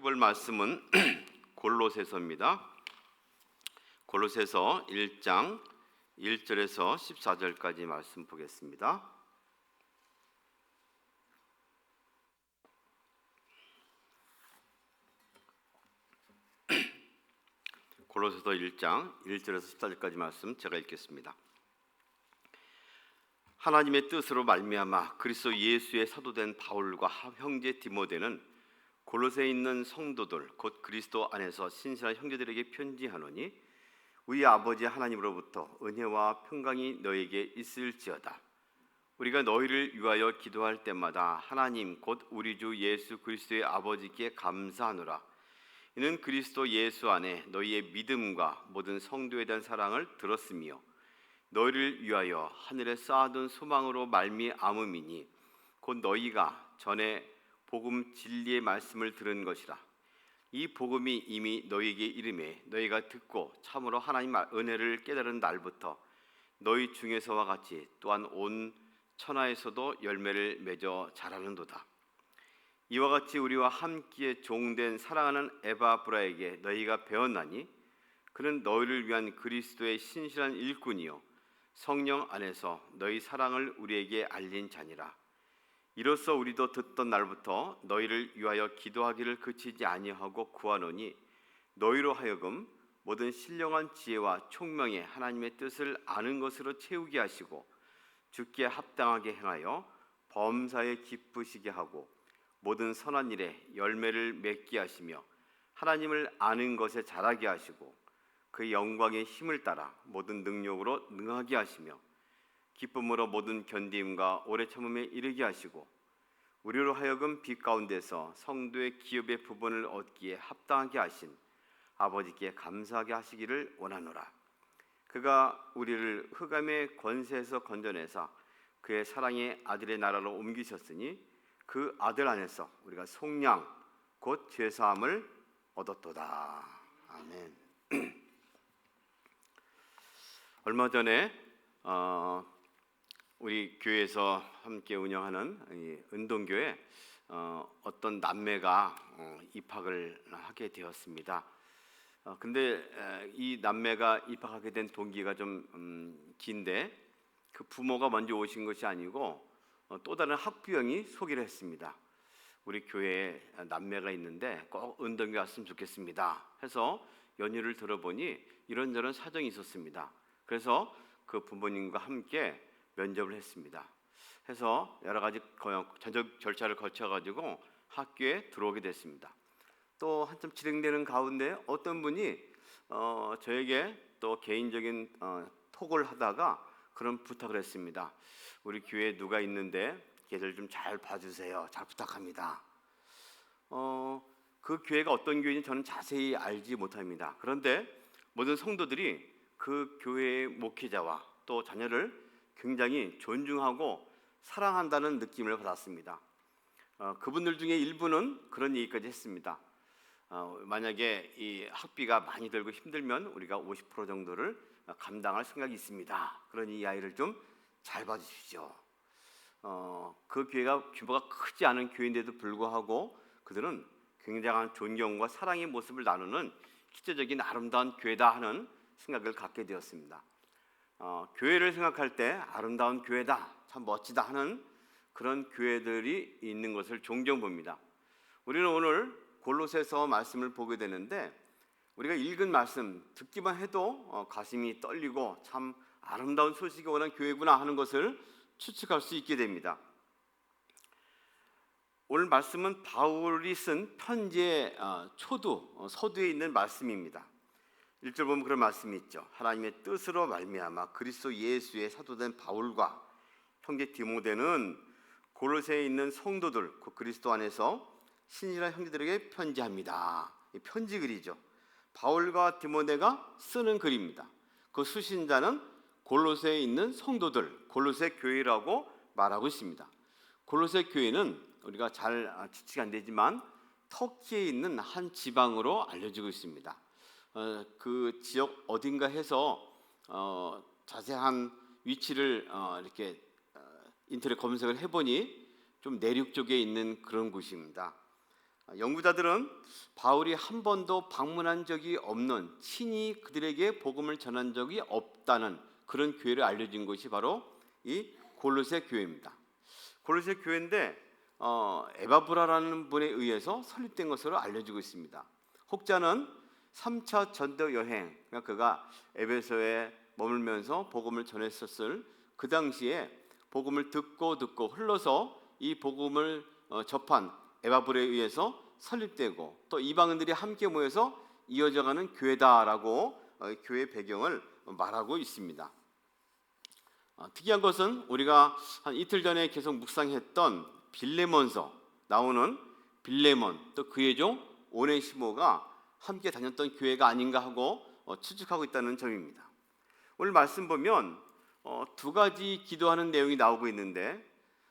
볼 말씀은 골로새서입니다. 골로새서 1장 1절에서 14절까지 말씀 보겠습니다. 골로새서 1장 1절에서 14절까지 말씀 제가 읽겠습니다. 하나님의 뜻으로 말미암아 그리스도 예수의 사도된 바울과 형제 디모데는 골로새에 있는 성도들 곧 그리스도 안에서 신실한 형제들에게 편지하노니 우리 아버지 하나님으로부터 은혜와 평강이 너에게 있을지어다. 우리가 너희를 위하여 기도할 때마다 하나님 곧 우리 주 예수 그리스도의 아버지께 감사하노라. 이는 그리스도 예수 안에 너희의 믿음과 모든 성도에 대한 사랑을 들었으며 너희를 위하여 하늘에 쌓아둔 소망으로 말미암음이니 곧 너희가 전에 복음 진리의 말씀을 들은 것이라. 이 복음이 이미 너희에게 이름에 너희가 듣고 참으로 하나님 은혜를 깨달은 날부터 너희 중에서와 같이 또한 온 천하에서도 열매를 맺어 자라는도다. 이와 같이 우리와 함께 종된 사랑하는 에바브라에게 너희가 배웠나니 그는 너희를 위한 그리스도의 신실한 일꾼이요 성령 안에서 너희 사랑을 우리에게 알린 자니라. 이로써 우리도 듣던 날부터 너희를 위하여 기도하기를 그치지 아니하고 구하노니 너희로 하여금 모든 신령한 지혜와 총명의 하나님의 뜻을 아는 것으로 채우게 하시고 주께 합당하게 행하여 범사에 기쁘시게 하고 모든 선한 일에 열매를 맺게 하시며 하나님을 아는 것에 자라게 하시고 그 영광의 힘을 따라 모든 능력으로 능하게 하시며 기쁨으로 모든 견디임과 오래 참음에 이르게 하시고 우리로 하여금 빛 가운데서 성도의 기업의 부분을 얻기에 합당하게 하신 아버지께 감사하게 하시기를 원하노라. 그가 우리를 흑암의 권세에서 건져내사 그의 사랑의 아들의 나라로 옮기셨으니 그 아들 안에서 우리가 속량 곧 죄사함을 얻었도다. 아멘. 얼마 전에 우리 교회에서 함께 운영하는 은동교회 어떤 남매가 입학을 하게 되었습니다. 근데 이 남매가 입학하게 된 동기가 좀 긴데 그 부모가 먼저 오신 것이 아니고 또 다른 학부형이 소개를 했습니다. 우리 교회에 남매가 있는데 꼭 은동교회 왔으면 좋겠습니다 해서 연유를 들어보니 이런저런 사정이 있었습니다. 그래서 그 부모님과 함께 면접을 했습니다. 해서 여러 가지 전적 절차를 거쳐가지고 학교에 들어오게 됐습니다. 또 한참 진행되는 가운데 어떤 분이 저에게 또 개인적인 톡을 하다가 그런 부탁을 했습니다. 우리 교회에 누가 있는데 걔들 좀 잘 봐주세요. 잘 부탁합니다. 그 교회가 어떤 교회인지 저는 자세히 알지 못합니다. 그런데 모든 성도들이 그 교회의 목회자와 또 자녀를 굉장히 존중하고 사랑한다는 느낌을 받았습니다. 그분들 중에 일부는 그런 얘기까지 했습니다. 만약에 이 학비가 많이 들고 힘들면 우리가 50% 정도를 감당할 생각이 있습니다. 그러니 이 아이를 좀 잘 봐주십시오. 그 교회가 규모가 크지 않은 교회인데도 불구하고 그들은 굉장한 존경과 사랑의 모습을 나누는 기초적인 아름다운 교회다 하는 생각을 갖게 되었습니다. 교회를 생각할 때 아름다운 교회다, 참 멋지다 하는 그런 교회들이 있는 것을 종종 봅니다. 우리는 오늘 골로새서 말씀을 보게 되는데 우리가 읽은 말씀 듣기만 해도 가슴이 떨리고 참 아름다운 소식이 오는 교회구나 하는 것을 추측할 수 있게 됩니다. 오늘 말씀은 바울이 쓴 편지의 초두, 서두에 있는 말씀입니다. 1절 보면 그런 말씀이 있죠. 하나님의 뜻으로 말미암아 그리스도 예수의 사도된 바울과 형제 디모데는 골로새에 있는 성도들 그 그리스도 안에서 신실한 형제들에게 편지합니다. 이 편지 글이죠. 바울과 디모데가 쓰는 글입니다. 그 수신자는 골로새에 있는 성도들, 골로새 교회라고 말하고 있습니다. 골로새 교회는 우리가 잘 추측이 안 되지만 터키에 있는 한 지방으로 알려지고 있습니다. 그 지역 어딘가 해서 자세한 위치를 이렇게 인터넷 검색을 해보니 좀 내륙 쪽에 있는 그런 곳입니다. 연구자들은 바울이 한 번도 방문한 적이 없는, 친히 그들에게 복음을 전한 적이 없다는 그런 교회를 알려진 것이 바로 이 골로새 교회입니다. 골로새 교회인데 에바브라라는 분에 의해서 설립된 것으로 알려지고 있습니다. 혹자는 3차 전도 여행, 그러니까 그가 에베소에 머물면서 복음을 전했었을 그 당시에 복음을 듣고 흘러서 이 복음을 접한 에바브라에 의해서 설립되고 또 이방인들이 함께 모여서 이어져가는 교회다라고 교회 배경을 말하고 있습니다. 특이한 것은 우리가 한 이틀 전에 계속 묵상했던 빌레몬서 나오는 빌레몬, 또 그의 종 오네시모가 함께 다녔던 교회가 아닌가 하고 추측하고 있다는 점입니다. 오늘 말씀 보면 두 가지 기도하는 내용이 나오고 있는데,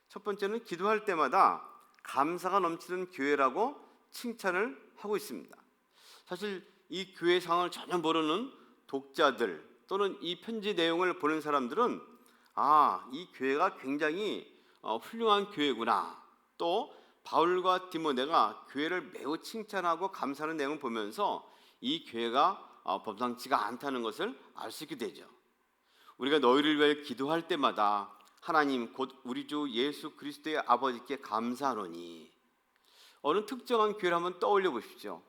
첫 번째는 기도할 때마다 감사가 넘치는 교회라고 칭찬을 하고 있습니다. 사실 이 교회 상황을 전혀 모르는 독자들 또는 이 편지 내용을 보는 사람들은 이 교회가 굉장히 훌륭한 교회구나, 또 바울과 디모데가 교회를 매우 칭찬하고 감사하는 내용을 보면서 이 교회가 범상치가 않다는 것을 알 수 있게 되죠. 우리가 너희를 위하여 기도할 때마다 하나님 곧 우리 주 예수 그리스도의 아버지께 감사하노니. 어느 특정한 교회를 한번 떠올려 보십시오.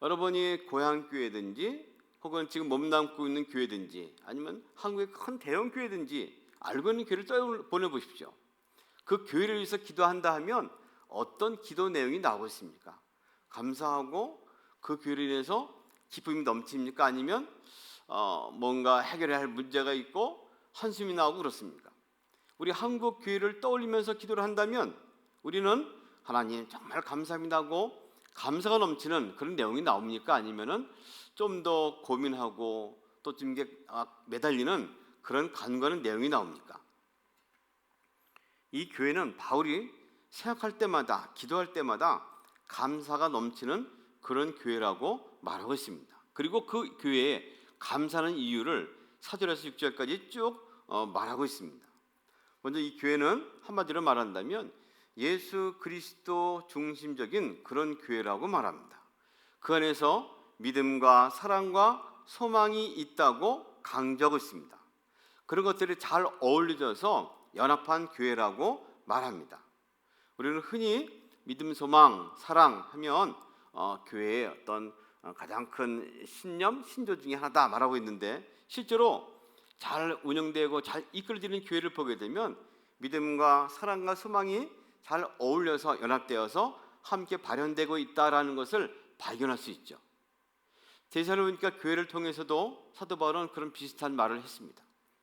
여러분이 고향 교회든지 혹은 지금 몸담고 있는 교회든지 아니면 한국의 큰 대형 교회든지 알고 있는 교회를 떠올려 보십시오. 그 교회를 위해서 기도한다 하면 어떤 기도 내용이 나오고 있습니까? 감사하고 그 교회를 위해서 기쁨이 넘칩니까? 아니면 뭔가 해결해야 할 문제가 있고 한숨이 나오고 그렇습니까? 우리 한국 교회를 떠올리면서 기도를 한다면 우리는 하나님 정말 감사합니다 하고 감사가 넘치는 그런 내용이 나옵니까? 아니면은 좀 더 고민하고 또 좀 매달리는 그런 간과하는 내용이 나옵니까? 이 교회는 바울이 생각할 때마다 기도할 때마다 감사가 넘치는 그런 교회라고 말하고 있습니다. 그리고 그 교회에 감사하는 이유를 4절에서 6절까지 쭉 말하고 있습니다. 먼저 이 교회는 한마디로 말한다면 예수 그리스도 중심적인 그런 교회라고 말합니다. 그 안에서 믿음과 사랑과 소망이 있다고 강조하고 있습니다. 그런 것들이 잘 어울려져서 연합한 교회라고 말합니다. 우리는 흔히 믿음, 소망, 사랑 하면 교회의 어떤 가장 큰 신념, 신조 중에 하나다 말하고 있는데, 실제로 잘 운영되고 잘 이끌어지는 교회를 보게 되면 믿음과 사랑과 소망이 잘 어울려서 연합되어서 함께 발현되고 있다라는 것을 발견할 수 있죠. 데살로니가 교회를 통해서도 사도 바울은 그런 비슷한 말을 했습니다.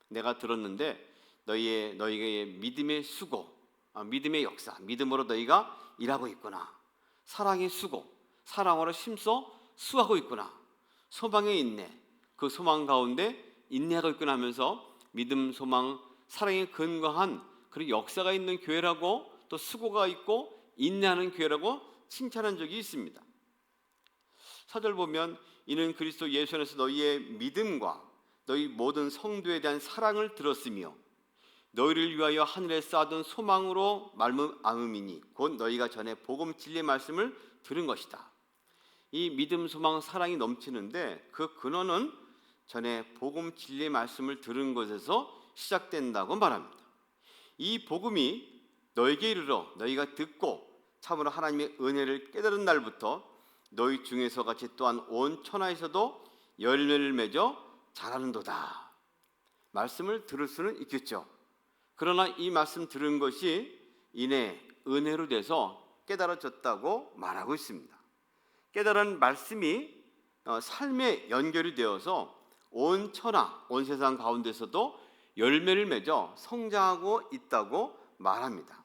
내가 들었는데 너희의 믿음의 수고, 믿음의 역사, 믿음으로 너희가 일하고 있구나. 사랑의 수고, 사랑으로 힘써 수하고 있구나. 소망의 인내, 그 소망 가운데 인내하고 있구나 하면서 믿음, 소망, 사랑에 근거한 그런 역사가 있는 교회라고, 또 수고가 있고 인내하는 교회라고 칭찬한 적이 있습니다. 4절 보면 이는 그리스도 예수 안에서 너희의 믿음과 너희 모든 성도에 대한 사랑을 들었으며 너희를 위하여 하늘에 쌓아둔 소망으로 말미암음이니 곧 너희가 전에 복음 진리의 말씀을 들은 것이다. 이 믿음, 소망, 사랑이 넘치는데 그 근원은 전에 복음 진리의 말씀을 들은 것에서 시작된다고 말합니다. 이 복음이 너에게 이르러 너희가 듣고 참으로 하나님의 은혜를 깨달은 날부터 너희 중에서 같이 또한 온 천하에서도 열매를 맺어 자라는도다. 말씀을 들을 수는 있겠죠. 그러나 이 말씀 들은 것이 이내 은혜로 돼서 깨달아졌다고 말하고 있습니다. 깨달은 말씀이 삶에 연결이 되어서 온 천하, 온 세상 가운데서도 열매를 맺어 성장하고 있다고 말합니다.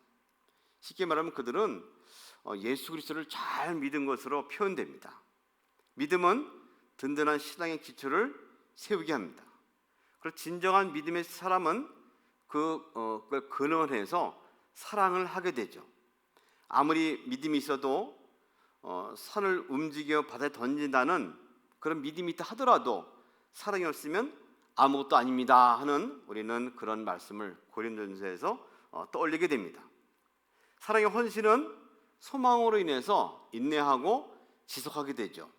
쉽게 말하면 그들은 예수 그리스도를 잘 믿은 것으로 표현됩니다. 믿음은 든든한 신앙의 기초를 세우게 합니다. 그리고 진정한 믿음의 사람은 그걸 근원해서 사랑을 하게 되죠. 아무리 믿음이 있어도 산을 움직여 바다에 던진다는 그런 믿음이 있다 하더라도 사랑이 없으면 아무것도 아닙니다 하는 우리는 그런 말씀을 고린도전서에서 떠올리게 됩니다. 사랑의 헌신은 소망으로 인해서 인내하고 지속하게 되죠.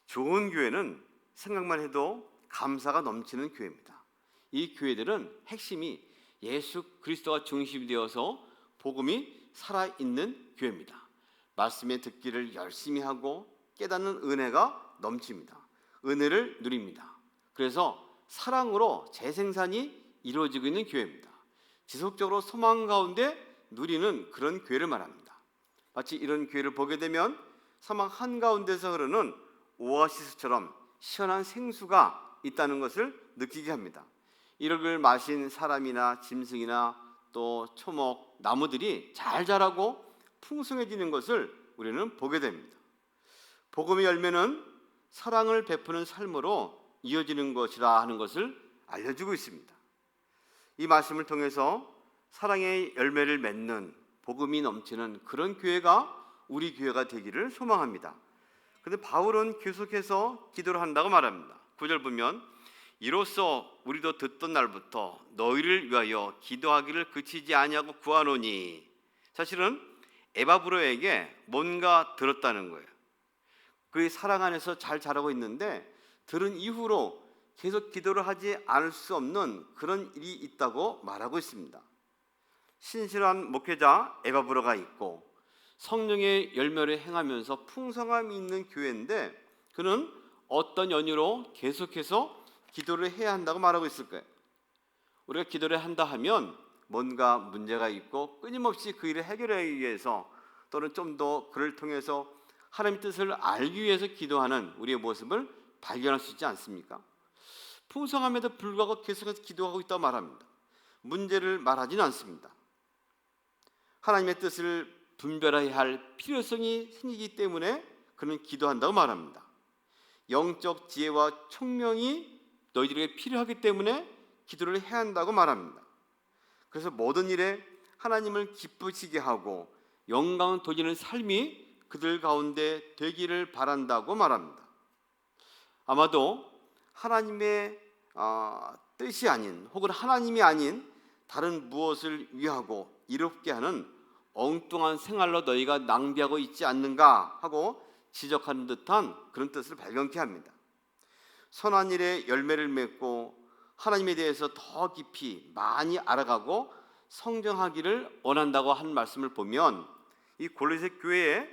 좋은 교회는 생각만 해도 감사가 넘치는 교회입니다. 이 교회들은 핵심이 예수 그리스도가 중심이 되어서 복음이 살아있는 교회입니다. 말씀의 듣기를 열심히 하고 깨닫는 은혜가 넘칩니다. 은혜를 누립니다. 그래서 사랑으로 재생산이 이루어지고 있는 교회입니다. 지속적으로 소망 가운데 누리는 그런 교회를 말합니다. 마치 이런 교회를 보게 되면 사막 한가운데서 흐르는 오아시스처럼 시원한 생수가 있다는 것을 느끼게 합니다. 이를 마신 사람이나 짐승이나 또 초목, 나무들이 잘 자라고 풍성해지는 것을 우리는 보게 됩니다. 복음의 열매는 사랑을 베푸는 삶으로 이어지는 것이라 하는 것을 알려주고 있습니다. 이 말씀을 통해서 사랑의 열매를 맺는 복음이 넘치는 그런 교회가 우리 교회가 되기를 소망합니다. 그런데 바울은 계속해서 기도를 한다고 말합니다. 9절 보면 이로써 우리도 듣던 날부터 너희를 위하여 기도하기를 그치지 아니하고 구하노니. 사실은 에바브로에게 뭔가 들었다는 거예요. 그의 사랑 안에서 잘 자라고 있는데 들은 이후로 계속 기도를 하지 않을 수 없는 그런 일이 있다고 말하고 있습니다. 신실한 목회자 에바브로가 있고 성령의 열매를 행하면서 풍성함이 있는 교회인데 그는 어떤 연유로 계속해서 기도를 해야 한다고 말하고 있을까요? 우리가 기도를 한다 하면 뭔가 문제가 있고 끊임없이 그 일을 해결하기 위해서 또는 좀 더 그를 통해서 하나님의 뜻을 알기 위해서 기도하는 우리의 모습을 발견할 수 있지 않습니까? 풍성함에도 불구하고 계속해서 기도하고 있다고 말합니다. 문제를 말하지는 않습니다. 하나님의 뜻을 분별해야 할 필요성이 생기기 때문에 그는 기도한다고 말합니다. 영적 지혜와 총명이 너희들에게 필요하기 때문에 기도를 해야 한다고 말합니다. 그래서 모든 일에 하나님을 기쁘시게 하고 영광을 돌리는 삶이 그들 가운데 되기를 바란다고 말합니다. 아마도 하나님의 뜻이 아닌 혹은 하나님이 아닌 다른 무엇을 위하고 이롭게 하는 엉뚱한 생활로 너희가 낭비하고 있지 않는가 하고 지적하는 듯한 그런 뜻을 발견케 합니다. 선한 일에 열매를 맺고 하나님에 대해서 더 깊이 많이 알아가고 성장하기를 원한다고 한 말씀을 보면 이 골로새 교회에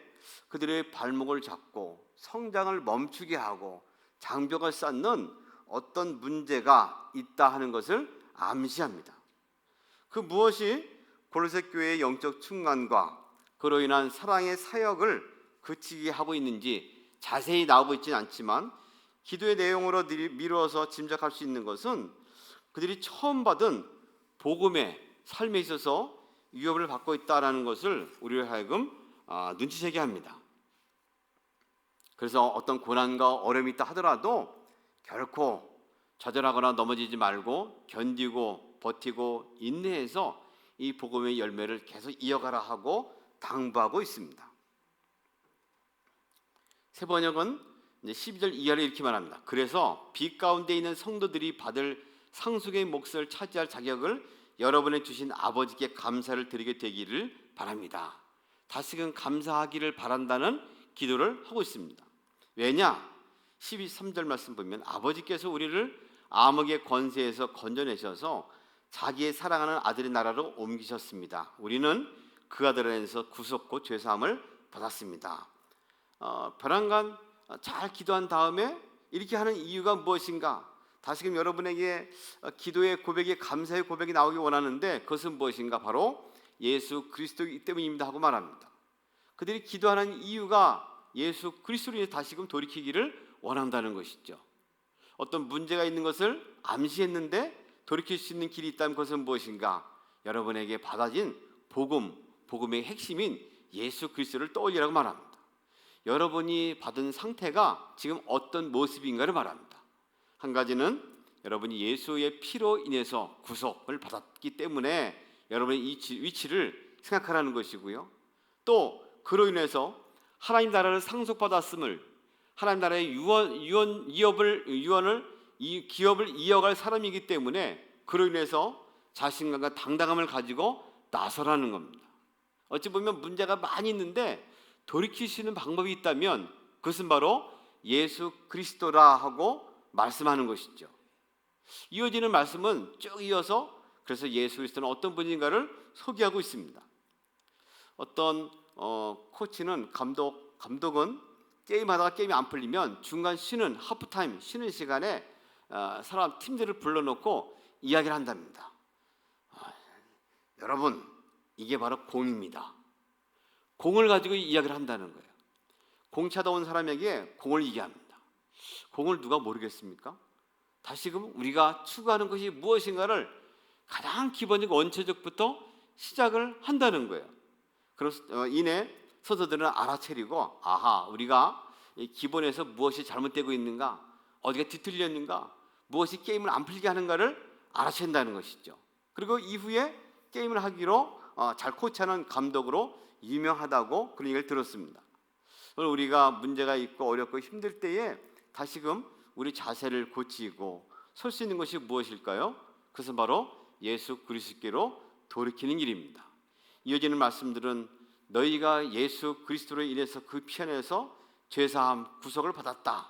그들의 발목을 잡고 성장을 멈추게 하고 장벽을 쌓는 어떤 문제가 있다 하는 것을 암시합니다. 그 무엇이 골로새 교회의 영적 충만과 그로 인한 사랑의 사역을 그치게 하고 있는지 자세히 나오고 있지는 않지만 기도의 내용으로 미루어서 짐작할 수 있는 것은 그들이 처음 받은 복음의 삶에 있어서 위협을 받고 있다는 것을 우리를 하여금 눈치채게 합니다. 그래서 어떤 고난과 어려움이 있다 하더라도 결코 좌절하거나 넘어지지 말고 견디고 버티고 인내해서 이 복음의 열매를 계속 이어가라 하고 당부하고 있습니다. 새 번역은 12절 이하를 이렇게 말합니다. 그래서 빛 가운데 있는 성도들이 받을 상속의 몫을 차지할 자격을 여러분의 주신 아버지께 감사를 드리게 되기를 바랍니다. 다시금 감사하기를 바란다는 기도를 하고 있습니다. 왜냐? 12~13절 말씀 보면 아버지께서 우리를 암흑의 권세에서 건져내셔서 자기의 사랑하는 아들의 나라로 옮기셨습니다. 우리는 그 아들 안에서 구속고 죄사함을 받았습니다. 벼랑간 잘 기도한 다음에 이렇게 하는 이유가 무엇인가? 다시금 여러분에게 기도의 고백이 감사의 고백이 나오기 원하는데 그것은 무엇인가? 바로 예수 그리스도이기 때문입니다 하고 말합니다. 그들이 기도하는 이유가 예수 그리스도로 인해 다시금 돌이키기를 원한다는 것이죠. 어떤 문제가 있는 것을 암시했는데 돌이킬 수 있는 길이 있다면 그것은 무엇인가? 여러분에게 받아진 복음의 핵심인 예수 그리스도를 떠올리라고 말합니다. 여러분이 받은 상태가 지금 어떤 모습인가를 말합니다. 한 가지는 여러분이 예수의 피로 인해서 구속을 받았기 때문에 여러분의 이 위치를 생각하라는 것이고요. 또 그로 인해서 하나님 나라를 상속받았음을, 하나님 나라의 기업을 이어갈 사람이기 때문에 그로 인해서 자신감과 당당함을 가지고 나서라는 겁니다. 어찌 보면 문제가 많이 있는데 돌이킬 수 있는 방법이 있다면 그것은 바로 예수 그리스도라 하고 말씀하는 것이죠. 이어지는 말씀은 쭉 이어서 그래서 예수 그리스도는 어떤 분인가를 소개하고 있습니다. 어떤 코치는 감독은 게임하다가 게임이 안 풀리면 중간 쉬는 하프타임 쉬는 시간에 사람 팀들을 불러놓고 이야기를 한답니다. 여러분, 이게 바로 공입니다. 공을 가지고 이야기를 한다는 거예요. 공 차다 온 사람에게 공을 얘기합니다. 공을 누가 모르겠습니까? 다시금 우리가 추구하는 것이 무엇인가를 가장 기본적 원초적부터 시작을 한다는 거예요. 그래서 이내 선수들은 알아차리고 우리가 기본에서 무엇이 잘못되고 있는가, 어디가 뒤틀렸는가, 무엇이 게임을 안 풀리게 하는가를 알아챈다는 것이죠. 그리고 이후에 게임을 하기로 잘 코치하는 감독으로 유명하다고 그런 얘기를 들었습니다. 우리가 문제가 있고 어렵고 힘들 때에 다시금 우리 자세를 고치고 설 수 있는 것이 무엇일까요? 그것은 바로 예수 그리스도께로 돌이키는 일입니다. 이어지는 말씀들은 너희가 예수 그리스도로 인해서 그 피 안에서 죄사함 구속을 받았다.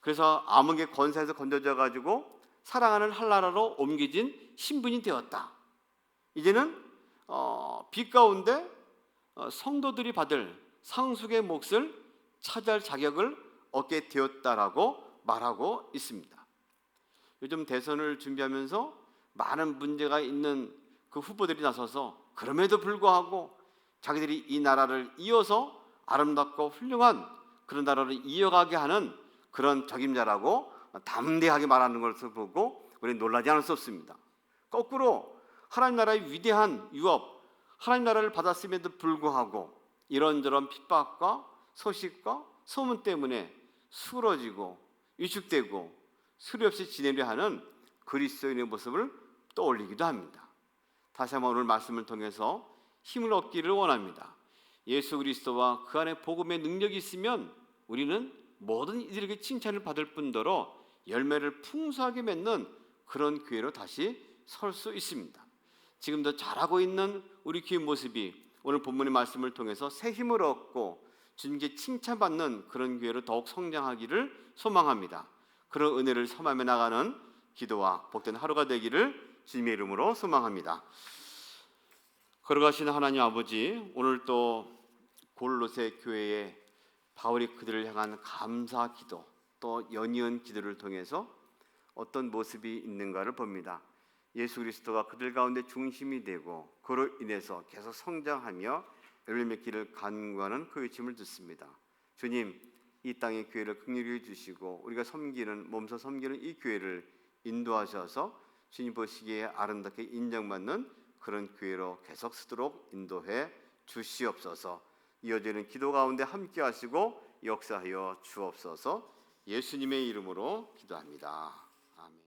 그래서 암흑의 권세에서 건져져 가지고 사랑하는 한나라로 옮겨진 신분이 되었다. 이제는 빛 가운데 성도들이 받을 상속의 몫을 차지할 자격을 얻게 되었다라고 말하고 있습니다. 요즘 대선을 준비하면서 많은 문제가 있는 그 후보들이 나서서 그럼에도 불구하고 자기들이 이 나라를 이어서 아름답고 훌륭한 그런 나라를 이어가게 하는 그런 적임자라고 담대하게 말하는 것을 보고 우리는 놀라지 않을 수 없습니다. 거꾸로 하나님 나라의 위대한 유업, 하나님 나라를 받았음에도 불구하고 이런저런 핍박과 소식과 소문 때문에 수그러지고 위축되고 수리 없이 지내려 하는 그리스도인의 모습을 떠올리기도 합니다. 다시 한번 오늘 말씀을 통해서 힘을 얻기를 원합니다. 예수 그리스도와 그 안에 복음의 능력이 있으면 우리는 모든 이들에게 칭찬을 받을 뿐더러 열매를 풍성하게 맺는 그런 교회로 다시 설 수 있습니다. 지금도 잘하고 있는 우리 교회 모습이 오늘 본문의 말씀을 통해서 새 힘을 얻고 주님께 칭찬받는 그런 교회로 더욱 성장하기를 소망합니다. 그런 은혜를 섬하며 나가는 기도와 복된 하루가 되기를 주님의 이름으로 소망합니다. 걸어가시는 하나님 아버지, 오늘 또 골로새 교회에 바울이 그들을 향한 감사 기도 또 연이은 기도를 통해서 어떤 모습이 있는가를 봅니다. 예수 그리스도가 그들 가운데 중심이 되고 그로 인해서 계속 성장하며 열매 맺기를 간구하는 그 외침을 듣습니다. 주님, 이 땅의 교회를 긍휼히 주시고 우리가 몸소 섬기는 이 교회를 인도하셔서 주님 보시기에 아름답게 인정받는 그런 교회로 계속 서도록 인도해 주시옵소서. 이어지는 기도 가운데 함께 하시고 역사하여 주옵소서. 예수님의 이름으로 기도합니다. 아멘.